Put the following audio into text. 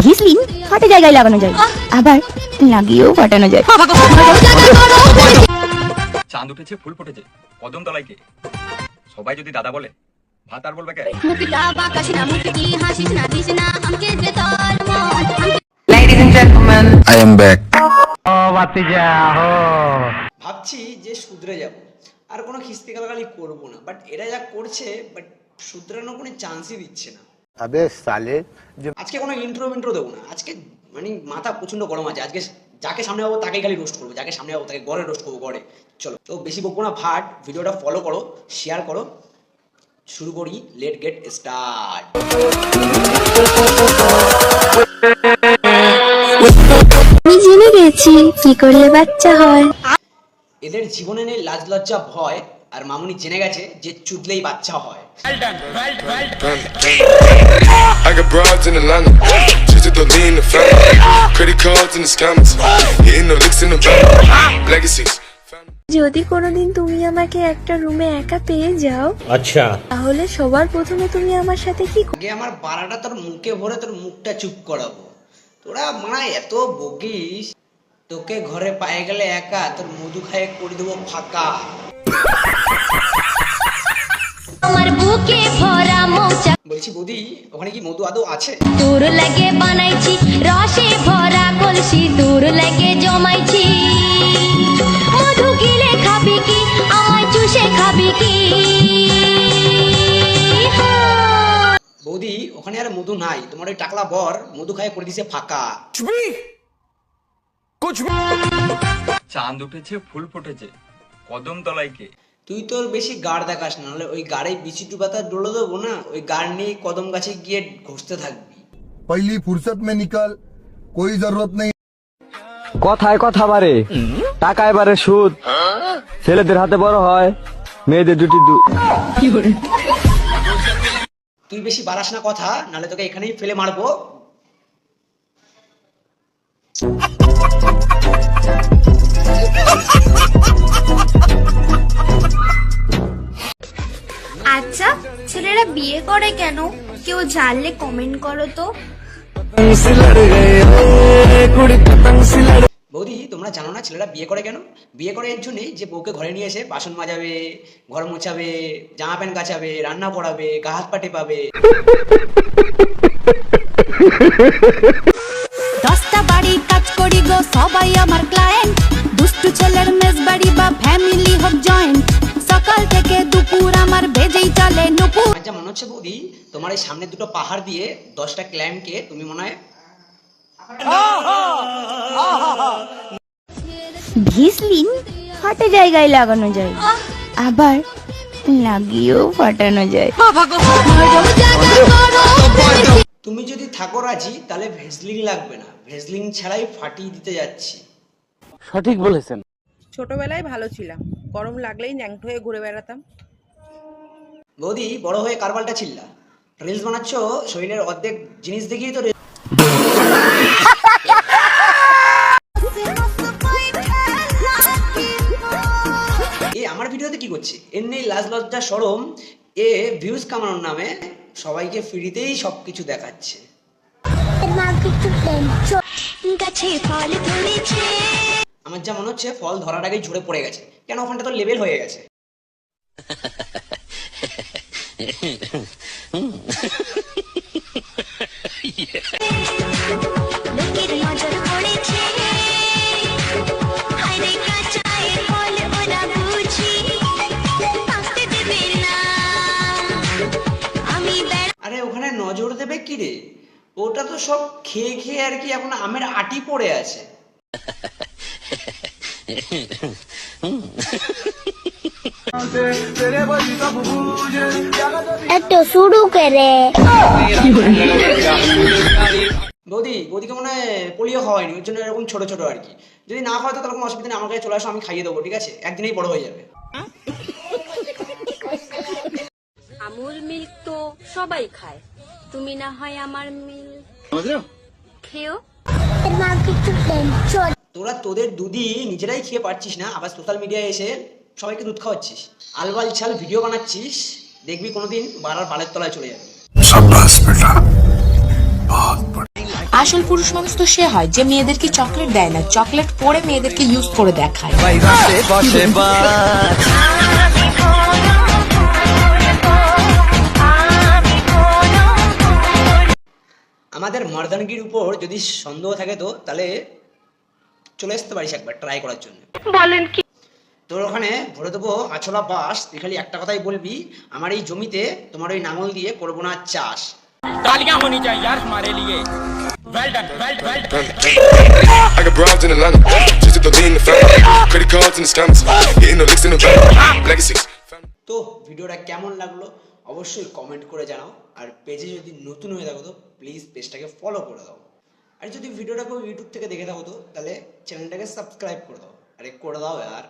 ভিসলিন ফাটে জায়গায় লাগানো যায়, আবার লাগিয়েও ফাটানো যায়। চাঁদ উঠেছে ফুল ফুটেছে কদম তলায় কে? সবাই যদি দাদা বলে ভাত আর বলবে কে? Ladies and gentlemen, I am back. ভাবছি যে শুধরে যাব, আর কোনো খিস্তি গালাগালি করবো না, বাট এরা যা করছে, বাট শুধরানোর কোনো চান্সই দিচ্ছে না। अबे साले আজকে কোনো ইন্ট্রো দেবো না, আজকে মানে মাথা প্রচন্ড গরম আছে। আজকে যাকে সামনে পাবো তাকেই খালি রোস্ট করবো, যাকে সামনে পাবো তাকে গড়ে রোস্ট করবো, গড়ে। চলো তো বেশি বকবো না, ভাট ভিডিওটা ফলো করো, শেয়ার করো, শুরু করি। Late get start. আমি জেনে গেছি কি করলে বাচ্চা হয়। এদের জীবনে নেই লাজ লজ্জা ভয়, আর মামুনি জেনে গেছে যে চুদলেই বাচ্চা হয়। I got broads in Atlanta, just to lean the family, credit cards in the scammers, hitting the licks in the bank, legacies. যদি কোনোদিন তুমি আমাকে একটা রুমে একা পেয়ে যাও, আচ্ছা, তাহলে সবার প্রথমে তুমি আমার সাথে কি আগে আমার বাড়াটা তোর মুখে ভরে তোর মুখটা চুপ করাবো। তোরা মানা এত বকিস, তোকে ঘরে পায়ে গেলে একা, তোর মধু খায়ে করে দেবো ফাঁকা। আমার বুকে ভরা মৌচা, বলছি বৌদি, ওখানে কি মধু আদৌ আছে? তোর লাগে বানাইছি রসে ভরা কলসি, তোর লাগে জমাইছি। মধু গিলে খাবি কি, আমায় চুষে খাবি কি? বৌদি ওখানে আর মধু নাই, তোমার ওই টাকলা বর মধু খায়ে করে দিছে ফাঁকা। চাঁদ উঠেছে ফুল ফুটেছে কদম তলায় কে? তুই তোর বেশি গাড় দেখাস না, নাহলে ওই গাড়ে বিচি টুপাতা ডোলে দেবো না, ওই গাড় নিয়ে কদম গাছে গিয়ে ঘষতে থাকবি। पहली फुर्सत में निकल, कोई जरूरत नहीं। কথায় কথা বাড়ে, টাকা এবারে সুদ, ছেলেদের হাতে বড় হয়, মেয়েদের দুটি তুই বেশি বাড়াস না কথা, নাহলে তোকে এখানেই ফেলে মারবো। আচ্ছা, ছেলেরা বিয়ে করে কেন? কেউ জানলে কমেন্ট করো তো। বৌদি তোমরা জানো না ছেলেরা বিয়ে করে কেন? বিয়ে করে এর জন্যই যে বউকে ঘরে নিয়ে এসে বাসন মাজাবে, ঘর মোছাবে, জামা প্যান্ট কাচাবে, রান্না করাবে, গা হাত পা টেপাবে। 10টা বাড়ি কাজ করি গো, সবাই আমার ক্লায়েন্ট। দুষ্টু ছেলের মেস বাড়ি বা ফ্যামিলি হোক জয়েন্ট, সকাল থেকে দুপুর আমার বেজেই চলে নুপুর। আমার যা মনে হচ্ছে বৌদি, তোমার এই সামনে দুটো পাহাড় দিয়ে 10টা ক্লাইম্বকে তুমি মনে হয় ভিসলিন ফাটে জায়গায় লাগানো যায়, আবার লাগিয়েও ফাটানো যায়। তুমি যদি থাকো রাজি, তাহলে ভেসলিন লাগবে না, ভেসলিন ছাড়াই ফাটিয়ে দিতে যাচ্ছি। সঠিক বলেছেন। ছোটবেলায় ভালো ছিলাম, গরম লাগলেই ন্যাংট হয়ে ঘুরে বেড়াতাম। বৌদি বড় হয়ে কারবালটা ছিল্লা, রিলস বানাচ্ছ, শরীরের অর্ধেক জিনিস দেখিয়ে তো আমার ভিডিওতে কি করছে? এমনি লাজ লজ্জা শরম এ ভিউজ কামানোর নামে সবাইকে ফ্রিতেই সবকিছু দেখাচ্ছে। আমার যা মনে হচ্ছে ফল ধরার আগেই ঝরে পড়ে গেছে, কেন ওখানটা তো লেভেল হয়ে গেছে। আরে ওখানে নজর দেবে কি রে? ওটা তো সব খেয়ে খেয়ে আর কি এখন আমের আটি পড়ে আছে। একটু শুরু করে। বৌদিকে মনে হয় পোলিও খাওয়ায়নি, ওর জন্য এরকম ছোট ছোট আর কি। যদি না খাওয়াতো তাহলে কোনো অসুবিধা নেই, আমার কাছে চলে আসো, আমি খাইয়ে দেবো, ঠিক আছে? একদিনেই বড় হয়ে যাবে। আমুল মিল্ক তো সবাই খায়, তুমি না হয় আমার মিল্ক খেও। তোরা তোদের দুধই নিজেরাই খেয়ে পারছিস না, আবার সোশ্যাল মিডিয়ায় এসে সবাইকে দুধ খাওয়াচ্ছিস, আলবাল ছাল ভিডিও বানাচ্ছিস, দেখবি কোনোদিন বাড়ার বালের তলায় চলে যাবে। আসল পুরুষ মানুষ তো সে হয় যে মেয়েদেরকে চকলেট দেয় না, চকলেট পরে মেয়েদেরকে ইউজ করে দেখায়। আমাদের মর্দানগির উপর যদি সন্দেহ থাকে তো তাহলে চলে আসতে পারিস একবার ট্রাই করার জন্য। বলেন কি? তোর ওখানে ভরে দেবো আছলা বাস, তুই খালি একটা কথাই বলবি, আমার এই জমিতে তোমার ওই নাঙল দিয়ে করবো না চাষ। I got broads in Atlanta, just to lean the family. Credit cards and the scammers, hitting the licks in the van. Legacies. তো ভিডিওটা কেমন লাগলো অবশ্যই কমেন্ট করে জানাও, আর পেজে যদি নতুন হয়ে থাকো তো প্লিজ পেজটাকে ফলো করে দাও, আর যদি ভিডিওটা কেউ ইউটিউব থেকে দেখে থাকো তো তাহলে চ্যানেলটাকে সাবস্ক্রাইব করে দাও, আরে করে দাও यार।